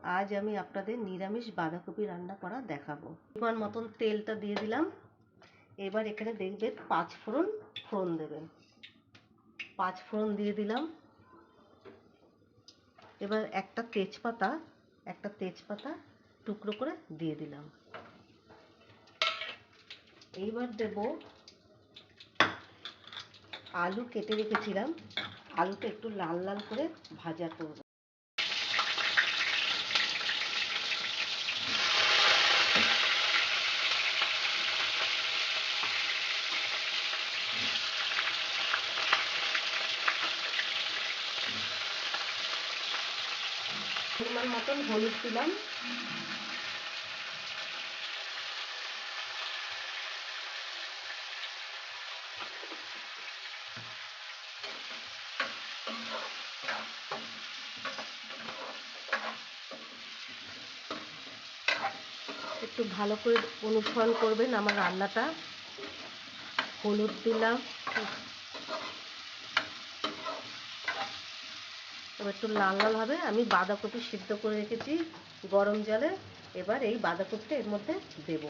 আজ আমি আপনাদের নিরামিষ বাঁধাকপি রান্না করা দেখাবো। পরিমাণ মতন তেলটা দিয়ে দিলাম। এবার এখানে দেখবেন 5 ফোড়ন দেবেন। 5 ফোড়ন দিয়ে দিলাম। এবার একটা তেজপাতা টুকরো করে দিয়ে দিলাম। এইবার দেব আলু কেটে রেখেছিলাম। আলুটা একটু লাল লাল করে ভাজা করব। পরিমাণ মতন হলুদ দিলাম। একটু ভালো করে অনুসরণ করবেন আমার রান্নাটা। হলুদ দিলাম। এবার একটু লাল লাল হবে। আমি বাঁধাকপি সিদ্ধ করে রেখেছি গরম জলে। এবার এই বাঁধাকপিটা এর মধ্যে দেব।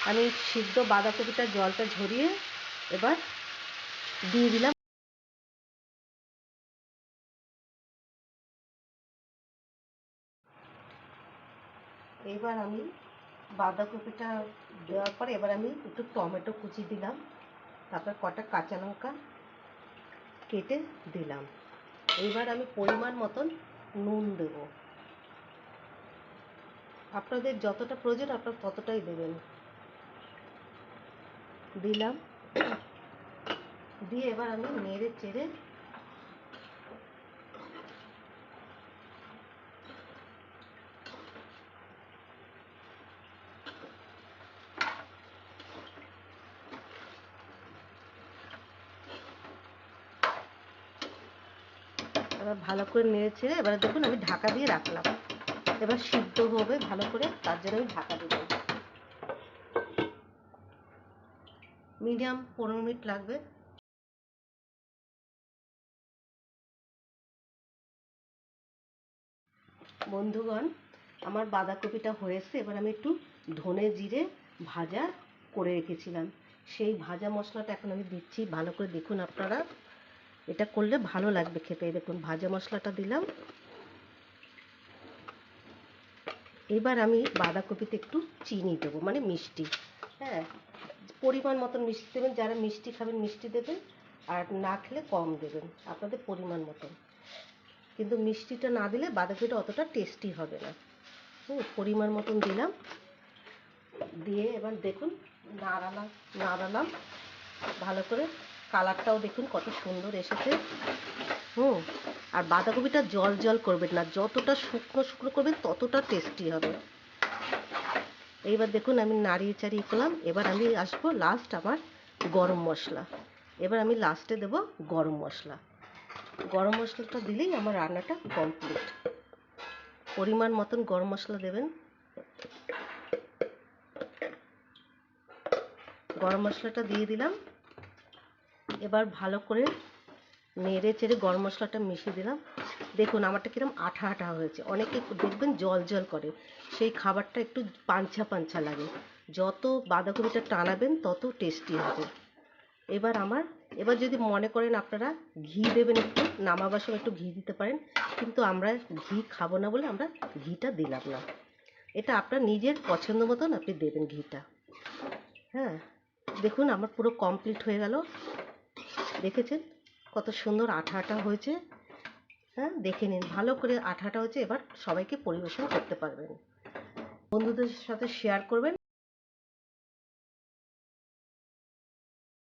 আমি সিদ্ধ বাঁধাকপিটা জলটা ঝরিয়ে এবার দিয়ে দিলাম। এবার আমি বাঁধাকপিটা দেওয়ার পর এবার আমি একটু টমেটো কুচি দিলাম। তারপর কটা কাঁচা লঙ্কা কেটে দিলাম। এবার আমি পরিমাণ মতন নুন দেব। আপনাদের যতটা প্রয়োজন আপনারা ততটাই দেবেন। দিলাম। দিয়ে এবার আমি নেড়ে চেড়ে এবার ভালো করে নেড়ে ছেড়ে এবার দেখুন আমি ঢাকা দিয়ে রাখলাম। এবার সিদ্ধ হবে ভালো করে, তার জন্য আমি ঢাকা দেব। মিডিয়াম 15 মিনিট লাগবে। বন্ধুগণ, আমার বাঁধাকপিটা হয়েছে। এবার আমি একটু ধনে জিরে ভাজা করে রেখেছিলাম, সেই ভাজা মশলাটা এখন আমি দিচ্ছি। ভালো করে দেখুন আপনারা, এটা করলে ভালো লাগবে খেতে। দেখুন ভাজা মশলাটা দিলাম। এবার আমি বাঁধাকপিতে একটু চিনি দেবো, মানে মিষ্টি। হ্যাঁ, পরিমাণ মতন মিষ্টি দেবেন। যারা মিষ্টি খাবেন মিষ্টি দেবেন, আর না খেলে কম দেবেন, আপনাদের পরিমাণ মতন। কিন্তু মিষ্টিটা না দিলে বাঁধাকপিটা অতটা টেস্টি হবে না। পরিমাণ মতন দিলাম। দিয়ে এবার দেখুন নাড়ালাম ভালো করে। কালারটাও দেখুন কত সুন্দর এসেছে। আর বাঁধাকপিটা জল জল করবেন না, যতটা শুকনো শুকনো করবেন ততটা টেস্টি হবে। এইবার দেখুন আমি নাড়িয়ে চাড়িয়ে করলাম। এবার আমি আসবো লাস্ট আমার গরম মশলা। এবার আমি লাস্টে দেব গরম মশলা। গরম মশলাটা দিলেই আমার রান্নাটা কমপ্লিট। পরিমাণ মতন গরম মশলা দেবেন। গরম মশলাটা দিয়ে দিলাম। এবার ভালো করে নেড়ে চেড়ে গরম মশলাটা মিশিয়ে দিলাম। দেখুন আমারটা কিরকম আঠা আঠা হয়েছে। অনেকে দেখবেন জল জল করে, সেই খাবারটা একটু পাঞ্ছা পাঞ্ছা লাগে। যত বাঁধাকপিটা টানাবেন তত টেস্টি হবে। এবার যদি মনে করেন আপনারা ঘি দেবেন, একটু নামাবার সময় একটু ঘি দিতে পারেন, কিন্তু আমরা ঘি খাবো না বলে আমরা ঘিটা দিলাম না। এটা আপনার নিজের পছন্দ মতন আপনি দেবেন ঘিটা। হ্যাঁ, দেখুন আমার পুরো কমপ্লিট হয়ে গেল। দেখেছেন কত সুন্দর আঠা আঠা হয়েছে। হ্যাঁ, দেখে নিন ভালো করে আঠা আঠা হয়েছে। এবার সবাইকে পরিবেশন করতে পারবেন। বন্ধুদের সাথে শেয়ার করবেন।